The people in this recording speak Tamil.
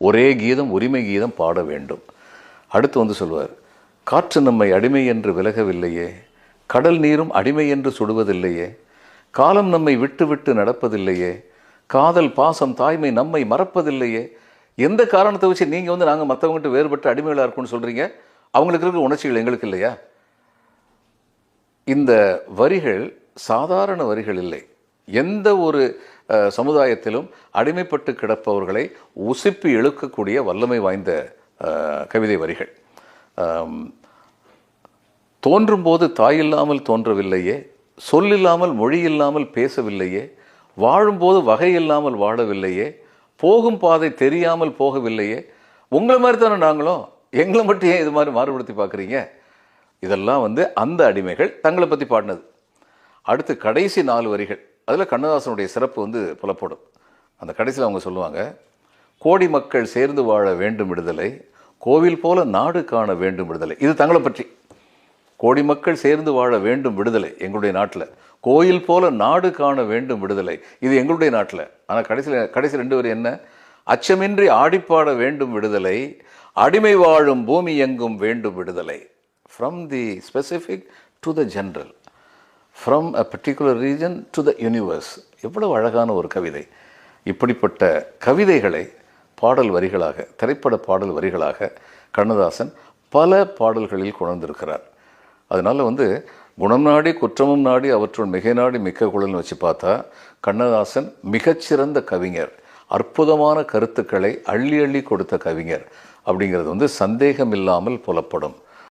ஒரே கீதம் உரிமை கீதம் பாட வேண்டும். அடுத்து வந்து சொல்வார், காற்று நம்மை அடிமை என்று விலகவில்லையே, கடல் நீரும் அடிமை என்று சுடுவதில்லையே, காலம் நம்மை விட்டு விட்டு நடப்பதில்லையே, காதல் பாசம் தாய்மை நம்மை மறப்பதில்லையே. எந்த காரணத்தை வச்சு நீங்கள் வந்து நாங்கள் மற்றவங்ககிட்ட வேறுபட்டு அடிமைகளாக இருக்கும்னு சொல்கிறீங்க? அவங்களுக்கு இருக்கிற உணர்ச்சிகள் எங்களுக்கு இல்லையா? இந்த வரிகள் சாதாரண வரிகள் இல்லை. எந்த ஒரு சமுதாயத்திலும் அடிமைப்பட்டு கிடப்பவர்களை உசுப்பி இழுக்கக்கூடிய வல்லமை வாய்ந்த கவிதை வரிகள். தோன்றும் போது தாயில்லாமல் தோன்றவில்லையே, சொல்லில்லாமல் மொழி இல்லாமல் பேசவில்லையே, வாழும்போது வகை இல்லாமல் வாழவில்லையே, போகும் பாதை தெரியாமல் போகவில்லையே. உங்களை மாதிரி தானே நாங்களும், எங்களை மட்டும் ஏன் இது மாதிரி மாறுபடுத்தி பார்க்குறீங்க? இதெல்லாம் வந்து அந்த அடிமைகள் தங்களை பற்றி பாடினது. அடுத்து கடைசி 4 வரிகள், அதில் கண்ணதாசனுடைய சிறப்பு வந்து புலப்படும். அந்த கடைசியில் அவங்க சொல்லுவாங்க, கோடி மக்கள் சேர்ந்து வாழ வேண்டும் விடுதலை, கோவில் போல நாடு காண வேண்டும் விடுதலை. இது தங்களை பற்றி. கோடி மக்கள் சேர்ந்து வாழ வேண்டும் விடுதலை எங்களுடைய நாட்டில், கோயில் போல நாடு காண வேண்டும் விடுதலை இது எங்களுடைய நாட்டில். ஆனால் கடைசி 2 வரி என்ன? அச்சமின்றி ஆடிப்பாட வேண்டும் விடுதலை, அடிமை வாழும் பூமி எங்கும் வேண்டும் விடுதலை. From the specific to the general, from a particular region to the universe. எவ்வளவு அழகான ஒரு கவிதை. இப்படிப்பட்ட கவிதைகளை பாடல் வரிகளாக, திரைப்பட பாடல் வரிகளாக கண்ணதாசன் பல பாடல்களில் கொண்டிருக்கிறார். அதனால் வந்து குணம் நாடி குற்றமும் நாடி அவற்றுள் மிகை நாடி மிக்க குழல்னு வச்சு பார்த்தா கண்ணதாசன் மிகச்சிறந்த கவிஞர், அற்புதமான கருத்துக்களை அள்ளி அள்ளி கொடுத்த கவிஞர் அப்படிங்கிறது வந்து சந்தேகம் இல்லாமல் புலப்படும்.